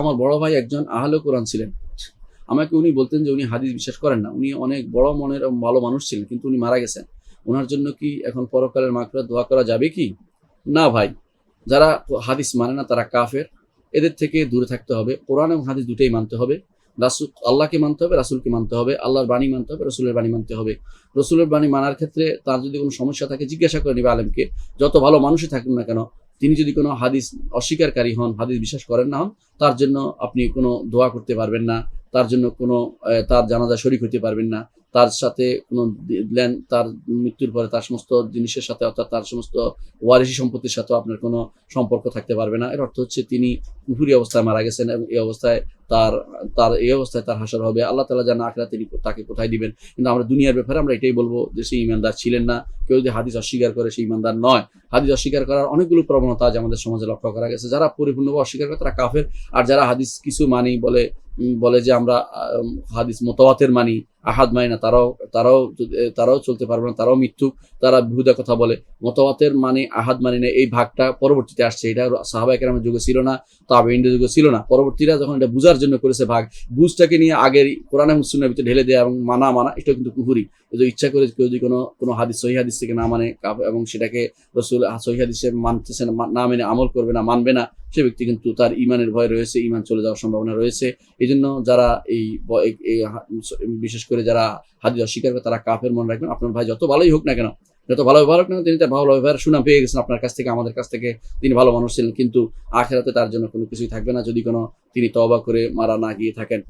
আমার বড় ভাই একজন আহলে কোরআন ছিলেন। আমাকে উনি বলতেন যে উনি হাদিস বিশ্বাস করেন না। উনি অনেক বড় মনের এবং ভালো মানুষ ছিলেন, কিন্তু উনি মারা গেছেন। উনার জন্য কি এখন পরকালের মাগফিরাত দোয়া করা যাবে কি? না ভাই। যারা হাদিস মানে না তারা কাফের। এদের থেকে দূরে থাকতে হবে। কোরআন এবং হাদিস দুটোই মানতে হবে। আল্লাহকে মানতে হবে, রাসূলকে মানতে হবে, আল্লাহর বাণী মানতে হবে, রাসূলের বাণী মানতে হবে। রাসূলের বাণী মানার ক্ষেত্রে তার যদি কোনো সমস্যা থাকে জিজ্ঞাসা করে নিবে আলেমকে। যত ভালো মানুষই থাকুন না কেন, তিনি যদি কোনো হাদিস অস্বীকারী হন, হাদিস বিশ্বাস করেন না হন, তার জন্য আপনি কোনো দোয়া করতে পারবেন না। তার জন্য কোনো তার জানাজায় শরীক হতে পারবেন না। তার সাথে কোনো তার মৃত্যুর পরে তার সমস্ত জিনিসের সাথে, অর্থাৎ তার সমস্ত ওয়ারিশি সম্পত্তির সাথেও আপনার কোনো সম্পর্ক থাকতে পারবে না। এর অর্থ হচ্ছে তিনি কুফরি অবস্থায় মারা গেছেন এবং এই অবস্থায় তার এই অবস্থায় তার হাসর হবে। আল্লাহ তাআলা জানেন আখিরাতে তিনি তাকে কোথায় দিবেন। কিন্তু আমরা দুনিয়ার ব্যাপারে আমরা এটাই বলবো যে সে ঈমানদার ছিলেন না। কেউ যদি হাদিস অস্বীকার করে সে ঈমানদার নয়। হাদিস অস্বীকার করার অনেকগুলো প্রবণতা আজ আমাদের সমাজে লক্ষ্য করা গেছে। যারা পরিপূর্ণভাবে অস্বীকার করে তারা কাফের। আর যারা হাদিস কিছু মানি বলে যে আমরা হাদিস মুতাওয়াতির মানি, আহাদ মানি না, তারাও চলতে পারবে না, তারাও মিথ্যুক, তারা বিহুদা কথা বলে। মুতাওয়াতির মানি, আহাদ মানি না, এই ভাগটা পরবর্তীতে আসছে। এটা সাহাবায়ে কেরামের যুগে ছিল না, তাবেঈনদের যুগে ছিল না। পরবর্তীরা যখন এটা বুঝার জন্য করেছে ভাগ, বুঝটাকে নিয়ে আগের কোরআন এবং সুন্নাহর ভিতরে ঢেলে দেয়া এবং মানা এটা কিন্তু কুফরি। যদি ইচ্ছা করে কেউ যদি কোনো হাদিস সহিহ হাদিস থেকে না মানে এবং সেটাকে রাসূল সহিহ হাদিসে মানতেছে না মেনে আমল করবে না, মানবে না, সে ব্যক্তি কিন্তু তার ঈমানের ভয় রয়েছে, ঈমান চলে যাওয়ার সম্ভাবনা রয়েছে। এজন্য যারা বিশেষ করে যারা হাদিস অস্বীকার করে তারা কাফের মনে রাখবেন। আপনার ভাই যত ভালোই হোক না কেন, যত ভালো ব্যবহার হোক না, তিনি তার ভালো ব্যবহারের সুনাম পেয়ে গেছেন আপনার কাছ থেকে, আমাদের কাছ থেকে। তিনি ভালো মানুষ ছিলেন, কিন্তু আখিরাতে তার জন্য কোনো কিছুই থাকবে না যদি তিনি তওবা করে মারা না গিয়ে থাকেন।